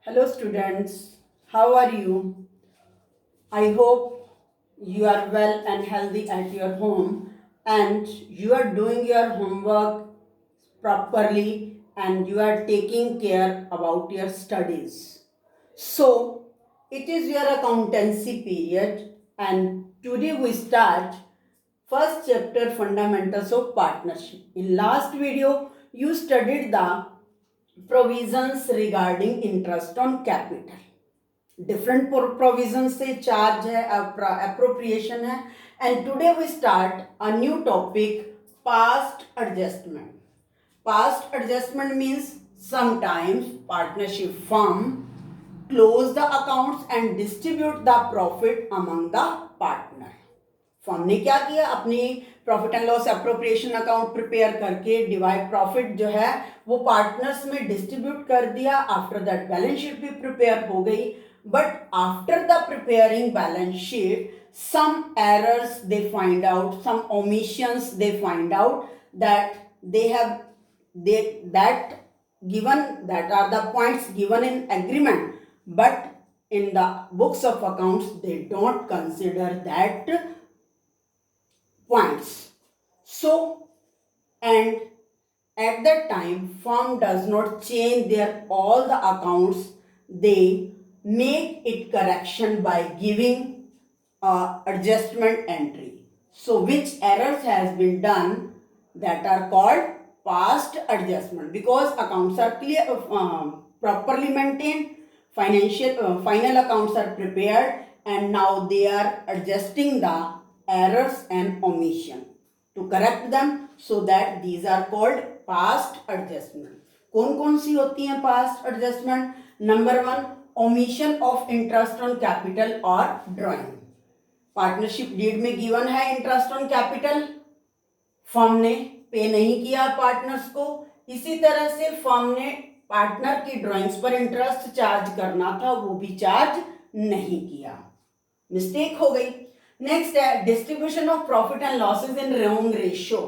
Hello students, how are you? I hope you are well and healthy at your home and you are doing your homework properly and you are taking care about your studies. So, it is your accountancy period and today we start first chapter fundamentals of partnership. In last video you studied the provisions regarding interest on capital. Different provision से charge है appropriation है and today we start a new topic past adjustment. Past adjustment means sometimes partnership firm close the accounts and distribute the profit among the partner. Firm ने क्या किया, अपनी profit and loss appropriation account prepare करके divide profit जो है वो partners में distribute कर दिया. आफ्टर दैट बैलेंस शीट भी प्रिपेयर हो गई. But after the preparing balance sheet, some errors they find out, some omissions they find out that that are the points given in agreement, but in the books of accounts they don't consider that points. So, and at that time firm does not change their all the accounts, they make it correction by giving adjustment entry. So which errors has been done, that are called past adjustment, because accounts are clear, properly maintained, final accounts are prepared and now they are adjusting the errors and omission to correct them, so that these are called past adjustment. कौन कौन सी होती हैं past adjustment? Number 1, omission of interest on capital or drawing. Partnership deed में given है interest on capital, firm ने pay नहीं किया partners को. इसी तरह से फर्म ने पार्टनर की ड्राइंग्स पर इंटरेस्ट चार्ज करना था, वो भी चार्ज नहीं किया, मिस्टेक हो गई. नेक्स्ट है distribution of profit and losses in wrong ratio.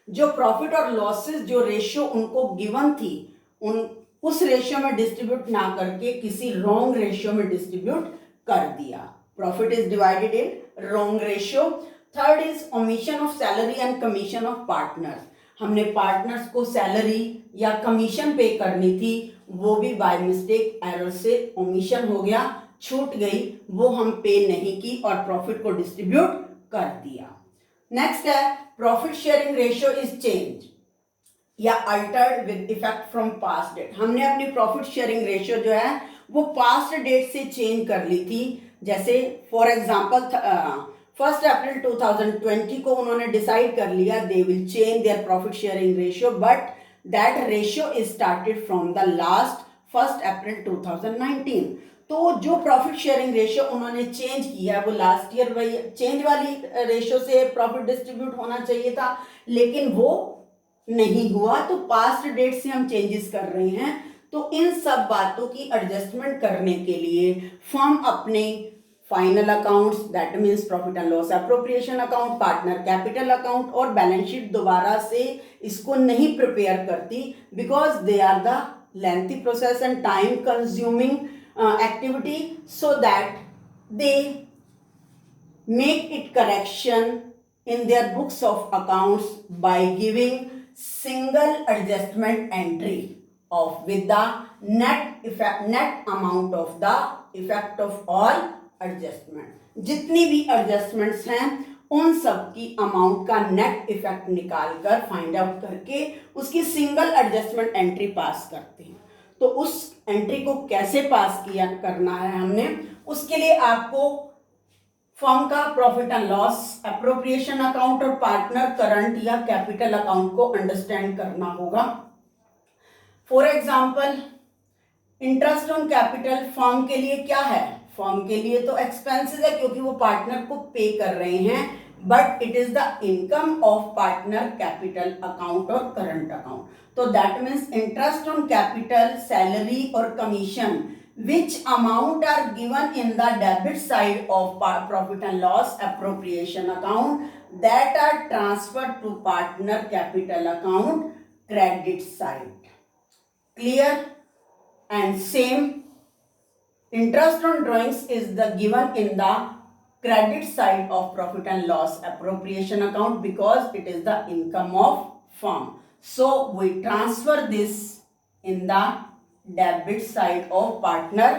जो प्रॉफिट और लॉसेज जो रेशियो उनको गिवन थी उस रेशियो में डिस्ट्रीब्यूट ना करके किसी रॉन्ग रेशियो में डिस्ट्रीब्यूट कर दिया. Profit is divided in wrong ratio. Third is omission of salary and commission of partners. हमने पार्टनर्स को सैलरी या कमीशन पे करनी थी, वो भी बाय मिस्टेक एरर से ओमिशन हो गया, छूट गई, वो हम पे नहीं की और प्रॉफिट को डिस्ट्रीब्यूट कर दिया. नेक्स्ट है profit sharing ratio is change या altered with effect from past date. हमने अपनी प्रॉफिट शेयरिंग रेशियो जो है वो पास्ट डेट से चेंज कर ली थी. जैसे फॉर एग्जांपल 1 अप्रैल 2020 को उन्होंने डिसाइड कर लिया they will change their profit sharing ratio, but that ratio is started from the last 1 April 2019. तो जो प्रॉफिट शेयरिंग रेशियो उन्होंने चेंज किया वो लास्ट ईयर वही चेंज वाली रेशियो से प्रॉफिट डिस्ट्रीब्यूट होना चाहिए था, लेकिन वो नहीं हुआ, तो पास्ट डेट से हम चेंजेस कर रहे हैं. तो इन सब बातों की एडजस्टमेंट करने के लिए फर्म अपने final accounts, that means profit and loss appropriation account, partner capital account और बैलेंस शीट दोबारा से इसको नहीं प्रिपेयर करती, because they are the lengthy process and time consuming activity, so that they make it correction in their books of accounts by giving single adjustment entry of with the net amount of the effect of all adjustment. जितनी भी adjustments हैं उन सब की amount का net effect निकालकर find out करके उसकी सिंगल एडजस्टमेंट एंट्री पास करते हैं. तो उस एंट्री को कैसे पास किया करना है हमने, उसके लिए आपको फर्म का profit and loss appropriation account और पार्टनर करंट या कैपिटल अकाउंट को अंडरस्टैंड करना होगा. For example interest on capital firm के लिए क्या है, फर्म के लिए तो एक्सपेंसेस है क्योंकि वो पार्टनर को पे कर रहे हैं, but it is the income of partner capital account और करंट अकाउंट. तो that means interest on capital, salary और commission which amount are given in the debit side of profit and loss appropriation account that are transferred to partner capital account credit side. Clear? And same Interest on drawings is the given in the credit side of profit and loss appropriation account because it is the income of firm. So we transfer this in the debit side of partner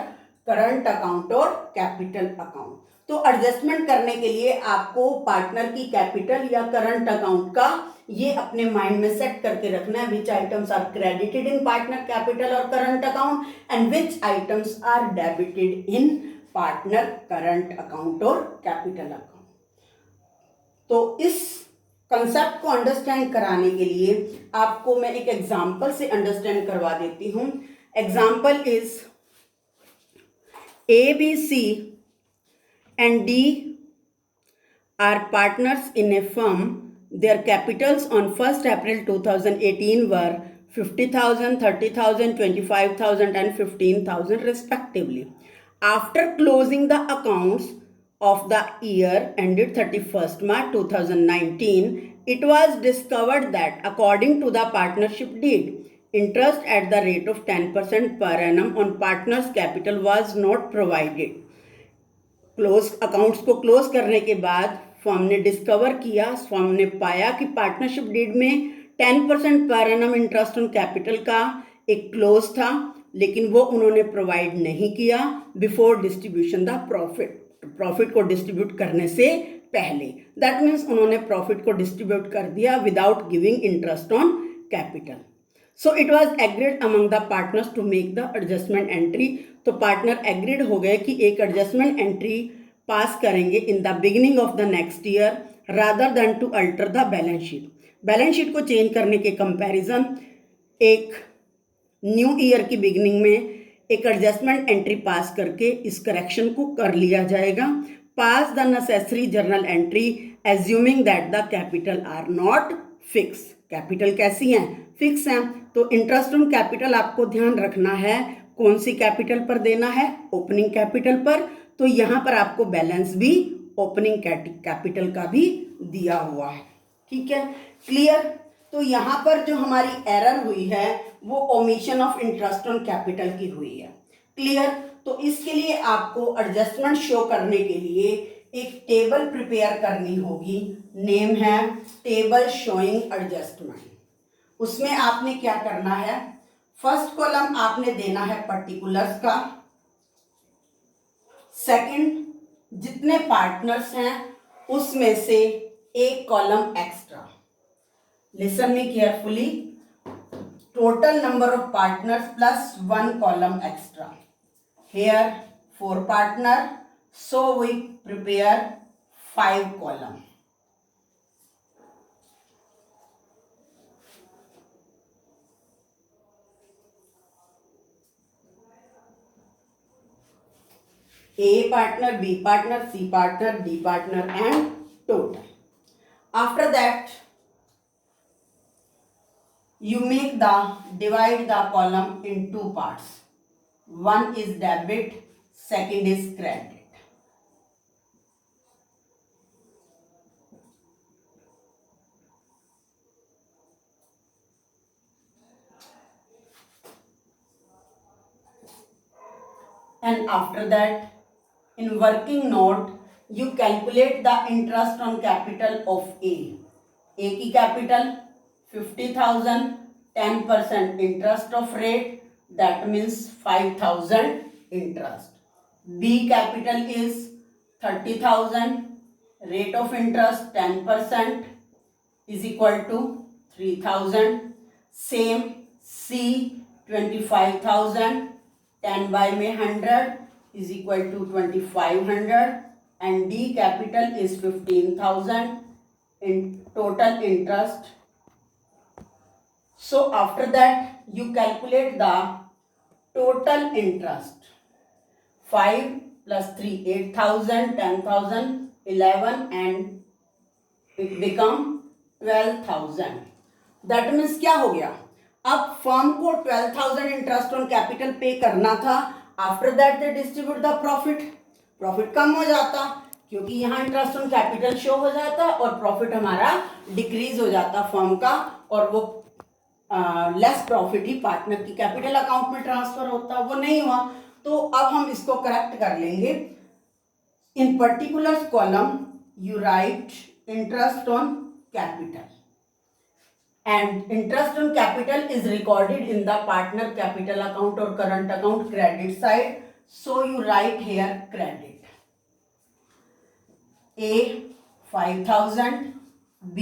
current account और capital account. तो adjustment करने के लिए आपको partner की capital या current account का ये अपने माइंड में सेट करके रखना है which items are credited in partner capital और current account and which items are debited in partner current account और कैपिटल अकाउंट. तो इस कंसेप्ट को अंडरस्टैंड कराने के लिए आपको मैं एक एग्जांपल से अंडरस्टैंड करवा देती हूं. Example is A, B, C and D are partners in a firm. Their capitals on 1st April 2018 were 50,000, 30,000, 25,000 and 15,000 respectively. After closing the accounts of the year ended 31st March 2019, it was discovered that according to the partnership deed, interest at the rate of 10% per annum on partners capital was not provided. Close accounts को close करने के बाद firm ने discover किया, firm ने पाया कि partnership deed में 10% per annum interest on capital का एक क्लोज था, लेकिन वो उन्होंने प्रोवाइड नहीं किया बिफोर डिस्ट्रीब्यूशन द प्रॉफिट को डिस्ट्रीब्यूट करने से पहले. दैट मीन्स उन्होंने प्रॉफिट को डिस्ट्रीब्यूट कर दिया without giving interest on capital. So it was agreed among the partners to make the adjustment entry. तो पार्टनर एग्रीड हो गए कि एक एडजस्टमेंट एंट्री पास करेंगे in the beginning of the next year rather than to alter the balance sheet. Balance sheet को change करने के comparison एक न्यू ईयर की बिगिनिंग में एक एडजस्टमेंट एंट्री पास करके इस करेक्शन को कर लिया जाएगा. Pass the necessary journal entry assuming that the capital are not fix. Capital कैसी हैं? फिक्स हैं. तो इंटरेस्ट ऑन कैपिटल आपको ध्यान रखना है कौन सी कैपिटल पर देना है, ओपनिंग कैपिटल पर. तो यहाँ पर आपको बैलेंस भी ओपनिंग कैपिटल का भी दिया हुआ है. ठीक है, क्लियर. तो यहाँ पर जो हमारी एरर हुई है वो omission of interest on capital की हुई है. क्लियर. तो इसके लिए आपको एडजस्टमेंट शो करने के लिए एक टेबल प्रिपेयर करनी होगी. नेम है टेबल शोइंग एडजस्टमेंट. उसमें आपने क्या करना है, फर्स्ट कॉलम आपने देना है पर्टिकुलर्स का, सेकंड जितने पार्टनर्स हैं उसमें से एक column extra. Listen me carefully, total number of partners plus 1 column extra. Here 4 partner, so we prepare 5 column. A partner, B partner, C partner, D partner and total. After that you divide the column in 2 parts. One is debit, second is credit. And after that, in working note, you calculate the interest on capital of A. A की capital 50,000, 10% interest of rate, that means 5,000 interest. B capital is 30,000, rate of interest 10% is equal to 3,000. Same C 25,000. 10 by में 100 is equal to 2500 and D capital is 15,000 in total interest. So after that you calculate the total interest. 5 plus 3 8,000, 10,000, 11 and it become 12,000. That means क्या हो गया, अब firm को 12,000 interest on capital पे करना था. After that they distribute the profit कम हो जाता क्योंकि यहाँ इंटरेस्ट ऑन कैपिटल शो हो जाता और प्रॉफिट हमारा डिक्रीज हो जाता फर्म का, और वो लेस प्रॉफिट ही पार्टनर की कैपिटल अकाउंट में ट्रांसफर होता. वो नहीं हुआ. तो अब हम इसको करेक्ट कर लेंगे. इन particular column you right interest on capital, and interest on capital is recorded in the partner capital account or current account credit side. So you write here credit. A 5,000, B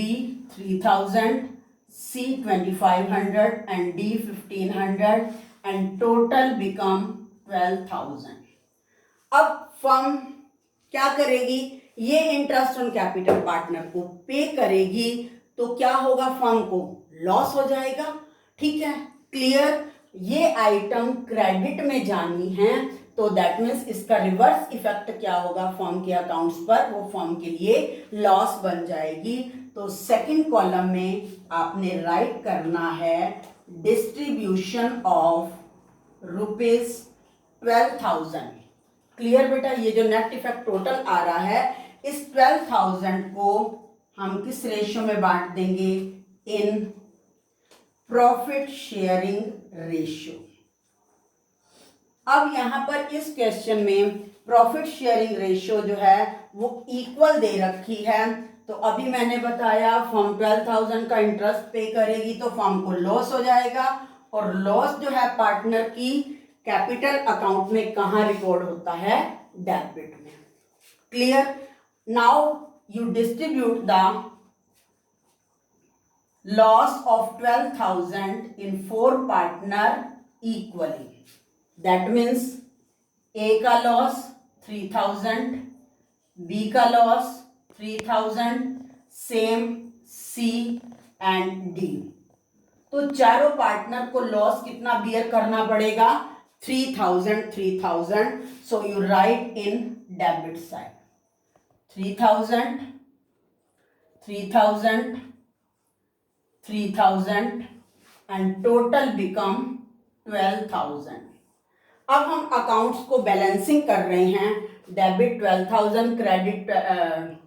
3,000, C 2,500 and D 1,500 and total become 12,000. अब firm क्या करेगी, ये interest on capital partner को पे करेगी, तो क्या होगा, फर्म को लॉस हो जाएगा. ठीक है, क्लियर. ये आइटम क्रेडिट में जानी है, तो दैट मीन्स इसका रिवर्स इफेक्ट क्या होगा फर्म के अकाउंट्स पर, वो फर्म के लिए लॉस बन जाएगी. तो सेकंड कॉलम में आपने राइट करना है डिस्ट्रीब्यूशन ऑफ ₹12,000. क्लियर बेटा. ये जो नेट इफेक्ट टोटल आ रहा है, इस 12,000 को हम किस रेशियो में बांट देंगे, इन प्रॉफिट शेयरिंग रेशियो. अब यहां पर इस क्वेश्चन में प्रॉफिट शेयरिंग रेशियो जो है वो इक्वल दे रखी है. तो अभी मैंने बताया फर्म 12,000 का इंटरेस्ट पे करेगी तो फर्म को लॉस हो जाएगा, और लॉस जो है पार्टनर की कैपिटल अकाउंट में कहां रिकॉर्ड होता है, डेबिट में. Clear. Now you distribute the loss of 12,000 in 4 partner equally. That means A का लॉस 3,000, B का loss 3,000, same C and D. तो चारों पार्टनर को लॉस कितना बियर करना पड़ेगा, 3,000 3,000. सो you right in debit side 3,000 3,000 3,000 and total become 12,000. अब हम अकाउंट्स को बैलेंसिंग कर रहे हैं, डेबिट 12,000 क्रेडिट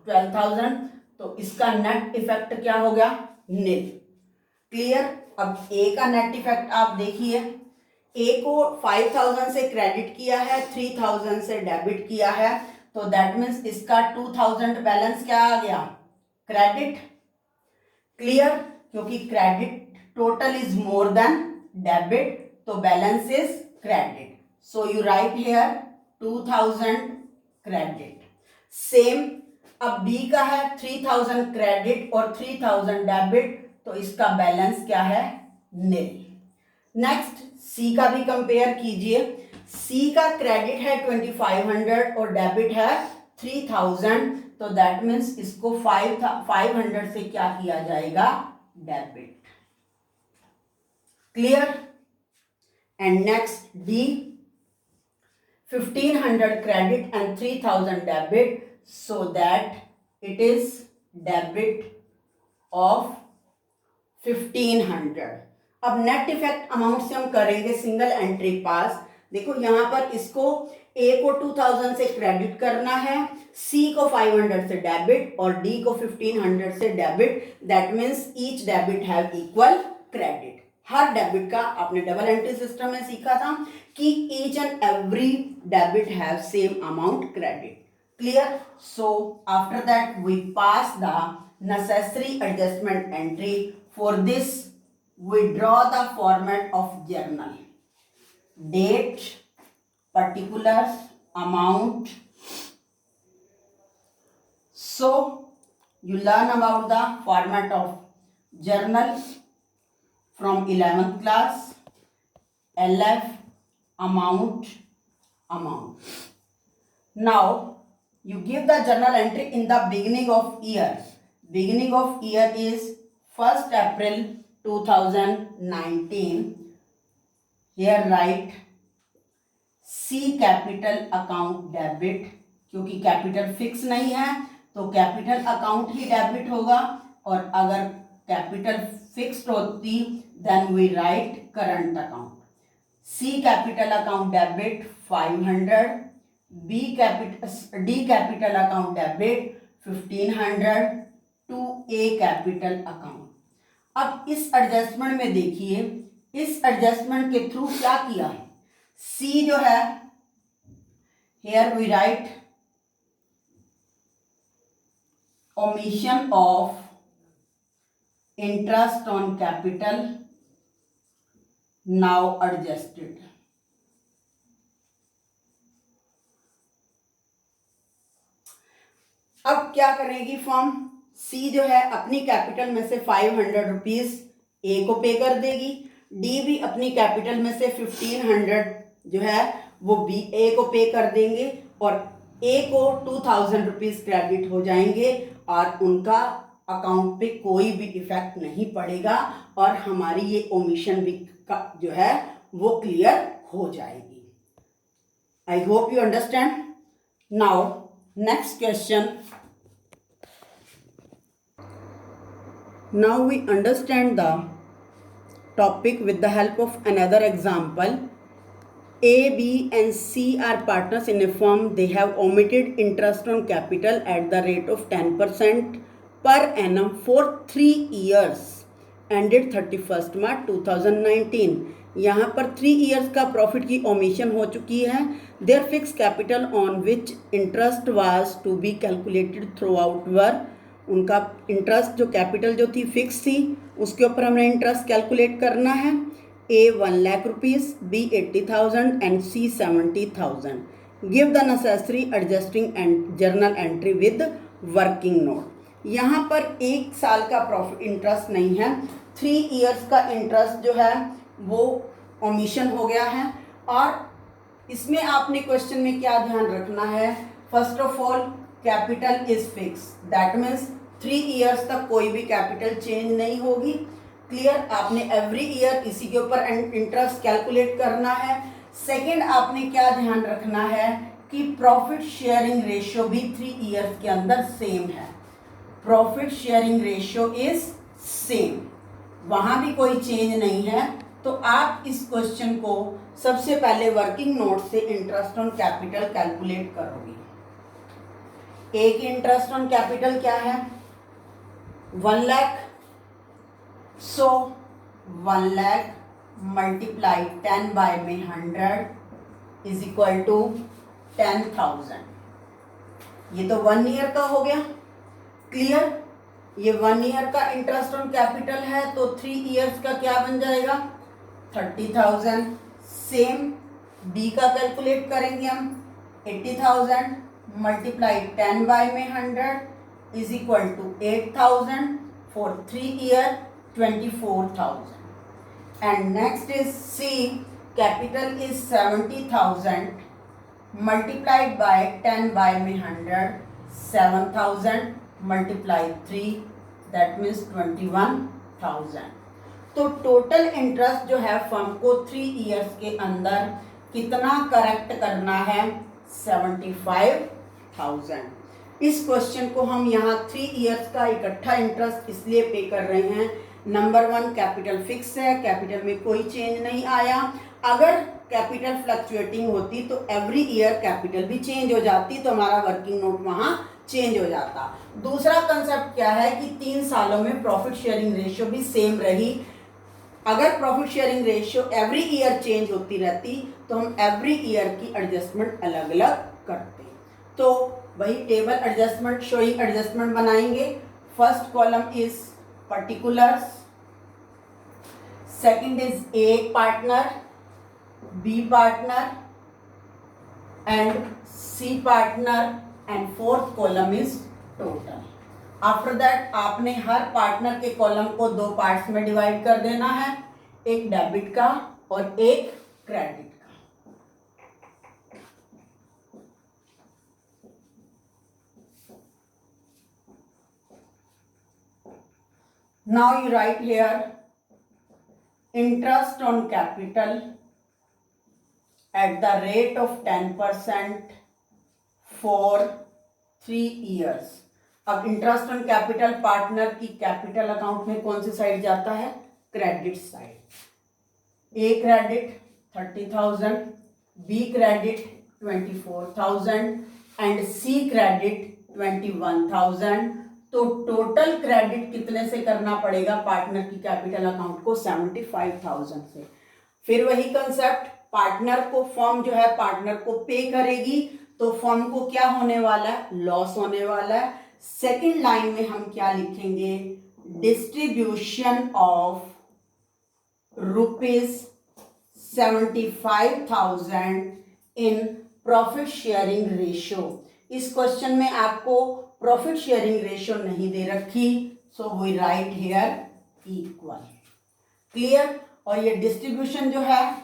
12,000, तो इसका नेट इफेक्ट क्या हो गया, नील. क्लियर. अब ए का नेट इफेक्ट आप देखिए, ए को 5,000 से क्रेडिट किया है, 3,000 से डेबिट किया है, तो दैट मीन्स इसका 2,000 बैलेंस क्या आ गया, क्रेडिट. क्लियर. क्योंकि credit total is more than debit, तो balance is credit. So you write here 2,000 credit. Same अब बी का है 3,000 क्रेडिट और 3,000 डेबिट, तो इसका बैलेंस क्या है, नील. नेक्स्ट सी का भी कंपेयर कीजिए. सी का क्रेडिट है 2,500 और डेबिट है 3,000, तो दैट मीन्स इसको 500 से क्या किया जाएगा, debit. Clear. And next D 1,500 credit and 3,000 debit, so that it is debit of 1,500. अब नेट इफेक्ट अमाउंट से हम करेंगे सिंगल एंट्री पास. देखो यहां पर इसको ए को 2,000 से क्रेडिट करना है, सी को 500 से डेबिट और डी को 1,500 से debit. That means each debit have equal credit. हर डेबिट का आपने डबल एंट्री सिस्टम में सीखा था कि each and every debit have same amount credit. Clear. So after that we pass the necessary adjustment entry. For this we draw the format of journal. Date, particulars, amount. So you learn about the format of journal from 11th class. LF, amount. Now you give the journal entry in the beginning of year. Beginning of year is 1st April 2019. Here write C capital account debit, क्योंकि capital fix नहीं है तो capital account ही debit होगा, और अगर capital fixed होती then we write current account. C capital account debit 500, D capital account debit 1,500 to A capital account. अब इस एडजस्टमेंट में देखिए, इस एडजस्टमेंट के थ्रू क्या किया है, सी जो है here we write omission of interest on capital now adjusted. अब क्या करेगी फर्म, सी जो है अपनी कैपिटल में से 500 रुपीज ए को पे कर देगी, डी भी अपनी कैपिटल में से 1500 जो है वो बी ए को पे कर देंगे और ए को 2000 रुपीज क्रेडिट हो जाएंगे और उनका अकाउंट पे कोई भी इफेक्ट नहीं पड़ेगा और हमारी ये ओमिशन भी जो है वो क्लियर हो जाएगी. I hope you understand. Now next question. Now we understand the topic with the help of another example. A, B and C are partners in a firm. They have omitted interest on capital at the rate of 10% per annum for 3 years ended 31st March 2019. यहाँ पर 3 years का profit की omission हो चुकी है. Their fix capital on which interest was to be calculated throughout year. उनका interest जो capital जो थी फिक्स थी उसके ऊपर हमने इंटरेस्ट कैलकुलेट करना है. A 1 lakh rupees, B 80,000 and C 70,000. Give the necessary adjusting and journal entry with working note. यहाँ पर 1 साल का प्रॉफिट इंटरेस्ट नहीं है, 3 years का इंटरेस्ट जो है वो ओमिशन हो गया है. और इसमें आपने क्वेश्चन में क्या ध्यान रखना है, first of all capital is fix, that means 3 years तक कोई भी कैपिटल चेंज नहीं होगी. क्लियर. आपने एवरी ईयर इसी के ऊपर इंटरेस्ट कैलकुलेट करना है. सेकेंड आपने क्या ध्यान रखना है कि प्रॉफिट शेयरिंग रेशियो भी 3 years के अंदर सेम है. Profit sharing ratio is same, वहां भी कोई चेंज नहीं है. तो आप इस क्वेश्चन को सबसे पहले वर्किंग नोट से इंटरेस्ट ऑन कैपिटल कैलकुलेट करोगे. ए की इंटरेस्ट ऑन कैपिटल क्या है, 1 लाख. सो 1 लाख मल्टीप्लाई 10 बाय में 100 इज इक्वल टू 10,000. ये तो 1 year का हो गया. क्लियर. ये 1 year का इंटरेस्ट ऑन कैपिटल है तो 3 years का क्या बन जाएगा, 30,000. सेम बी का कैलकुलेट करेंगे हम, 80,000 मल्टीप्लाई 10 बाय में 100 is equal to 8,000 for 3 year 24,000. And next is C, capital is 70,000 multiplied by 10 by में 100 7,000 मल्टीप्लाई 3 दैट मीन्स 21,000. तो टोटल इंटरेस्ट जो है फर्म को 3 years के अंदर कितना करेक्ट करना है, 75,000. इस क्वेश्चन को हम यहाँ 3 years का इकट्ठा इंटरेस्ट इसलिए पे कर रहे हैं. नंबर 1 कैपिटल फिक्स है, कैपिटल में कोई चेंज नहीं आया. अगर कैपिटल फ्लक्चुएटिंग होती तो एवरी ईयर कैपिटल भी चेंज हो जाती, तो हमारा वर्किंग नोट वहाँ चेंज हो जाता. दूसरा कंसेप्ट क्या है कि 3 सालों में प्रॉफिट शेयरिंग रेशियो भी सेम रही. अगर profit sharing ratio every year change होती रहती तो हम एवरी ईयर की एडजस्टमेंट अलग अलग करते. तो वही टेबल एडजस्टमेंट शोइंग एडजस्टमेंट बनाएंगे. First column is particulars, second is A partner, B partner and C partner and fourth column is total. After that आपने हर पार्टनर के कॉलम को 2 पार्ट्स में डिवाइड कर देना है, एक डेबिट का और एक क्रेडिट का. Now you write here interest on capital at the rate of 10% for 3 years. अब इंटरेस्ट ऑन कैपिटल पार्टनर की कैपिटल अकाउंट में कौन सी साइड जाता है, credit side. A credit 30,000, B credit 24,000 and C credit 21,000. तो टोटल क्रेडिट कितने से करना पड़ेगा पार्टनर की कैपिटल अकाउंट को, 75,000 से. फिर वही कंसेप्ट, पार्टनर को फर्म जो है पार्टनर को पे करेगी तो फर्म को क्या होने वाला है, लॉस होने वाला है। सेकेंड लाइन में हम क्या लिखेंगे, distribution of ₹75,000 in profit sharing ratio. इस क्वेश्चन में आपको प्रॉफिट शेयरिंग रेशियो नहीं दे रखी, so we write here equal. Clear. और ये डिस्ट्रीब्यूशन जो है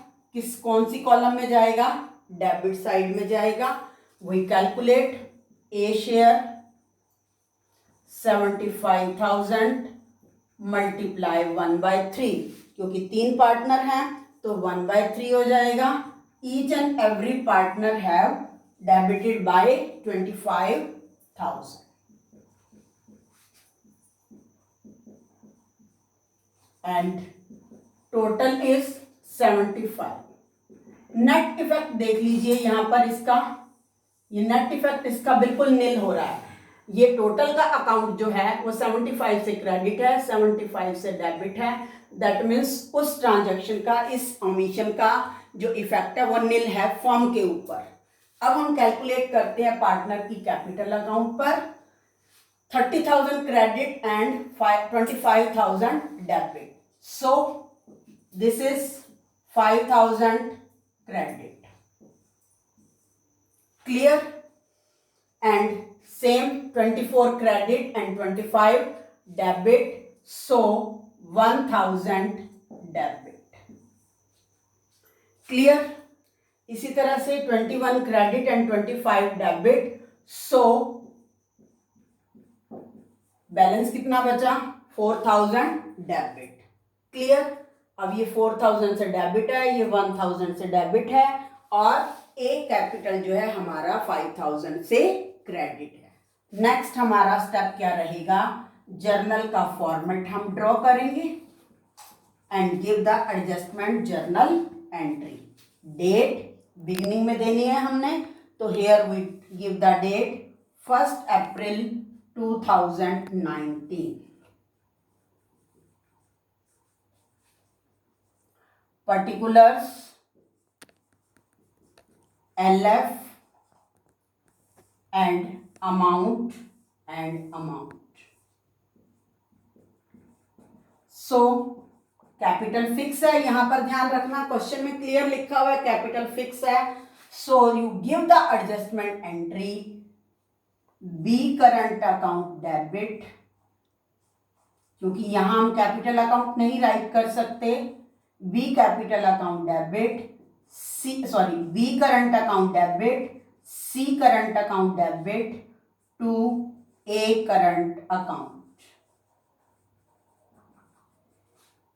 कौन सी कॉलम में जाएगा, डेबिट साइड में जाएगा। We calculate A share 75,000 multiply 1/3, क्योंकि 3 पार्टनर हैं तो 1/3 हो जाएगा। Each and every partner have debited by 25,000 and total is 75। Net effect देख लीजिए यहां पर, इसका ये नेट इफेक्ट इसका बिल्कुल निल हो रहा है। ये टोटल का अकाउंट जो है वो 75 से क्रेडिट है, 75 से डेबिट है। दैट मीन्स उस ट्रांजैक्शन का, इस ओमिशन का जो इफेक्ट है वो निल है फर्म के ऊपर। अब हम कैलकुलेट करते हैं पार्टनर की कैपिटल अकाउंट पर। 30,000 credit and 25,000 debit, so this is 5,000 credit. Clear? And same 24 credit and 25 debit, so 1,000 debit. Clear? इसी तरह से 21 credit and 25 debit, so balance कितना बचा, 4,000 डेबिट। क्लियर। अब ये 4,000 से डेबिट है, ये 1,000 से डेबिट है, और ए कैपिटल जो है हमारा 5,000 से क्रेडिट है। नेक्स्ट हमारा स्टेप क्या रहेगा, जर्नल का फॉर्मेट हम ड्रॉ करेंगे and give the adjustment journal entry. Date beginning में देनी है हमने, तो here we give the date 1 April 2019। particulars LF and amount so capital fix है, यहां पर ध्यान रखना, क्वेश्चन में क्लियर लिखा हुआ है कैपिटल फिक्स है। So you give the adjustment entry B current account debit, क्योंकि यहां हम कैपिटल अकाउंट नहीं राइट कर सकते। B capital account debit, B current account debit, C current account debit to A current account.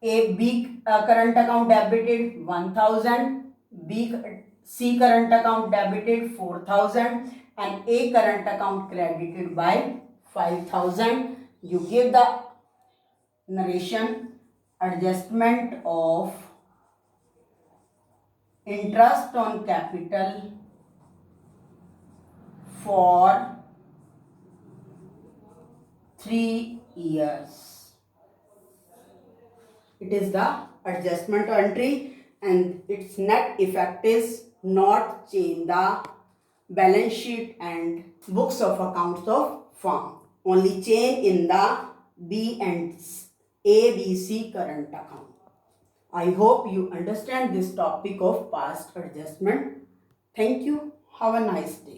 A B current account debited 1,000, B C current account debited 4,000 and A current account credited by 5,000. You give the narration adjustment of interest on capital for 3 years. It is the adjustment entry and its net effect is not change the balance sheet and books of accounts of firm. Only change in the B and A, B, C current account. I hope you understand this topic of past adjustment. Thank you. Have a nice day.